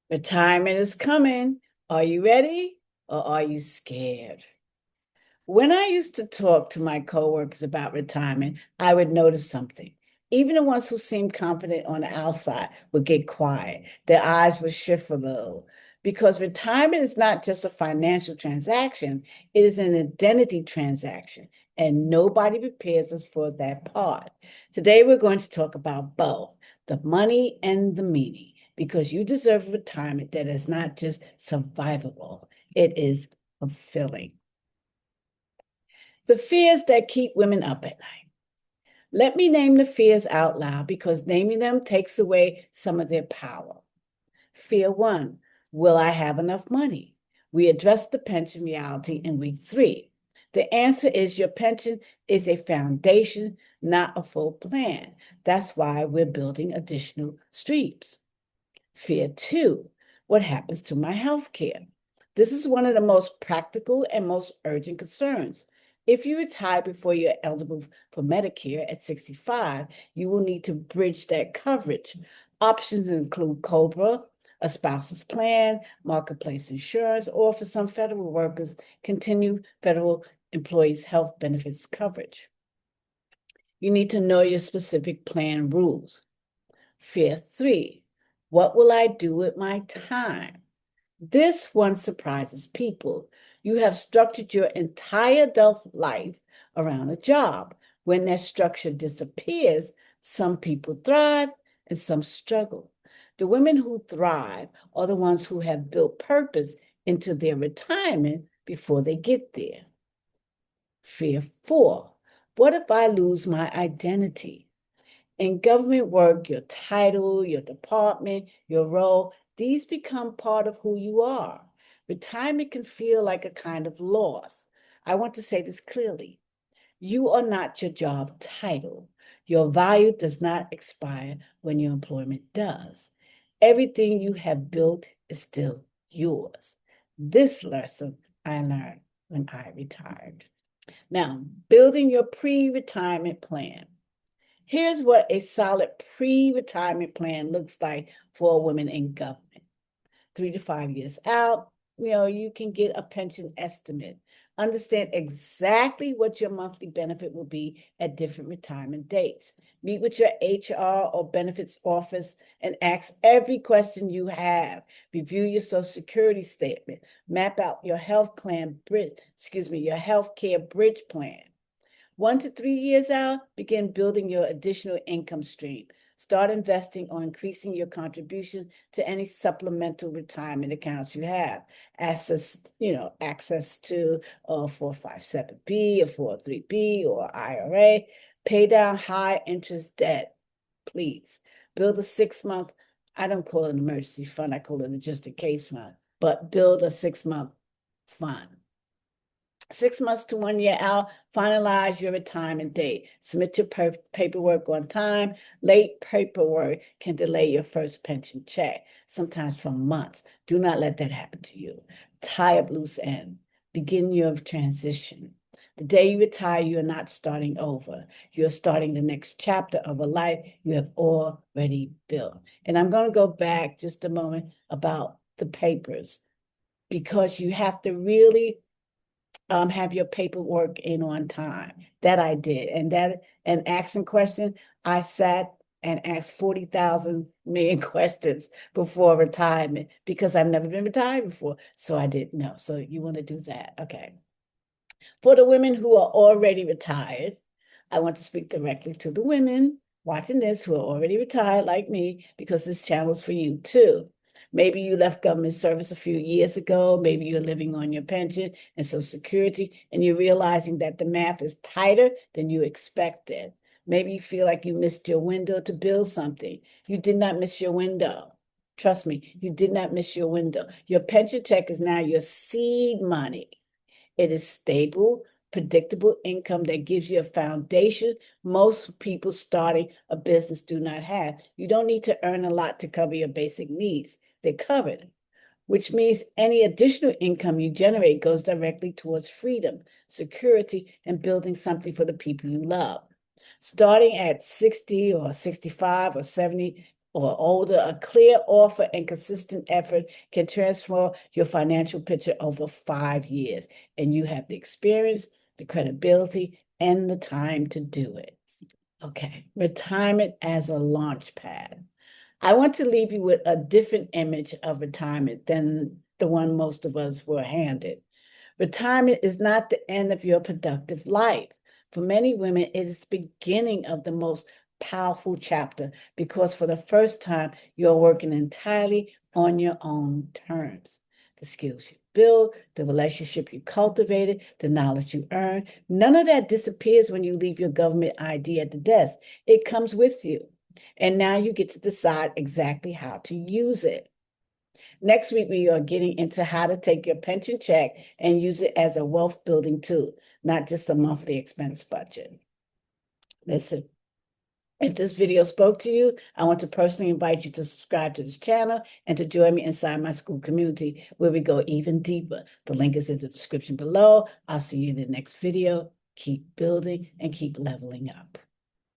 Retirement is coming. Are you ready or are you scared? When I used to talk to my coworkers about retirement, I would notice something. Even the ones who seemed confident on the outside would get quiet. Their eyes would shift a little because retirement is not just a financial transaction, it is an identity transaction, and nobody prepares us for that part. Today, we're going to talk about both the money and the meaning because you deserve a retirement that is not just survivable, it is fulfilling. The fears that keep women up at night. Let me name the fears out loud because naming them takes away some of their power. Fear one, will I have enough money? We addressed the pension reality in week 3. The answer is your pension is a foundation, not a full plan. That's why we're building additional streams. Fear two, what happens to my health care? This is one of the most practical and most urgent concerns. If you retire before you're eligible for Medicare at 65, you will need to bridge that coverage. Options include COBRA, a spouse's plan, marketplace insurance, or for some federal workers, continue federal employees' health benefits coverage. You need to know your specific plan rules. Fear three, what will I do with my time? This one surprises people. You have structured your entire adult life around a job. When that structure disappears, some people thrive and some struggle. The women who thrive are the ones who have built purpose into their retirement before they get there. Fear four, what if I lose my identity? In government work, your title, your department, your role, these become part of who you are. Retirement can feel like a kind of loss. I want to say this clearly. You are not your job title. Your value does not expire when your employment does. Everything you have built is still yours. This lesson I learned when I retired. Now, building your pre-retirement plan. Here's what a solid pre-retirement plan looks like for a woman in government. 3 to 5 years out, you can get a pension estimate. Understand exactly what your monthly benefit will be at different retirement dates. Meet with your HR or benefits office and ask every question you have. Review your Social Security statement. Map out your your health care bridge plan. 1 to 3 years out, begin building your additional income stream. Start investing or increasing your contribution to any supplemental retirement accounts you have. Access to a 457B, a 403B, or IRA. Pay down high interest debt, please. Build a 6 month, I don't call it an emergency fund, I call it a just in case fund, but build a 6 month fund. 6 months to 1 year out, finalize your retirement date. Submit your paperwork on time. Late paperwork can delay your first pension check, sometimes for months. Do not let that happen to you. Tie up loose end. Begin your transition. The day you retire, you are not starting over. You're starting the next chapter of a life you have already built. And I'm going to go back just a moment about the papers because you have to really have your paperwork in on time. That I did. And asking questions, I sat and asked 40,000 million questions before retirement because I've never been retired before. So I didn't know. So you want to do that. Okay. For the women who are already retired, I want to speak directly to the women watching this who are already retired like me, because this channel is for you too. Maybe you left government service a few years ago. Maybe you're living on your pension and Social Security, and you're realizing that the math is tighter than you expected. Maybe you feel like you missed your window to build something. You did not miss your window. Trust me, you did not miss your window. Your pension check is now your seed money. It is stable, predictable income that gives you a foundation most people starting a business do not have. You don't need to earn a lot to cover your basic needs. They're covered, which means any additional income you generate goes directly towards freedom, security, and building something for the people you love. Starting at 60 or 65 or 70, or older, a clear offer and consistent effort can transform your financial picture over 5 years. And you have the experience, the credibility, and the time to do it. Okay, retirement as a launch pad. I want to leave you with a different image of retirement than the one most of us were handed. Retirement is not the end of your productive life. For many women, it is the beginning of the most powerful chapter because for the first time, you're working entirely on your own terms. The skills you build, the relationship you cultivated, the knowledge you earn, none of that disappears when you leave your government ID at the desk. It comes with you. And now you get to decide exactly how to use it. Next week, we are getting into how to take your pension check and use it as a wealth building tool, not just a monthly expense budget. Listen, if this video spoke to you, I want to personally invite you to subscribe to this channel and to join me inside my school community where we go even deeper. The link is in the description below. I'll see you in the next video. Keep building and keep leveling up.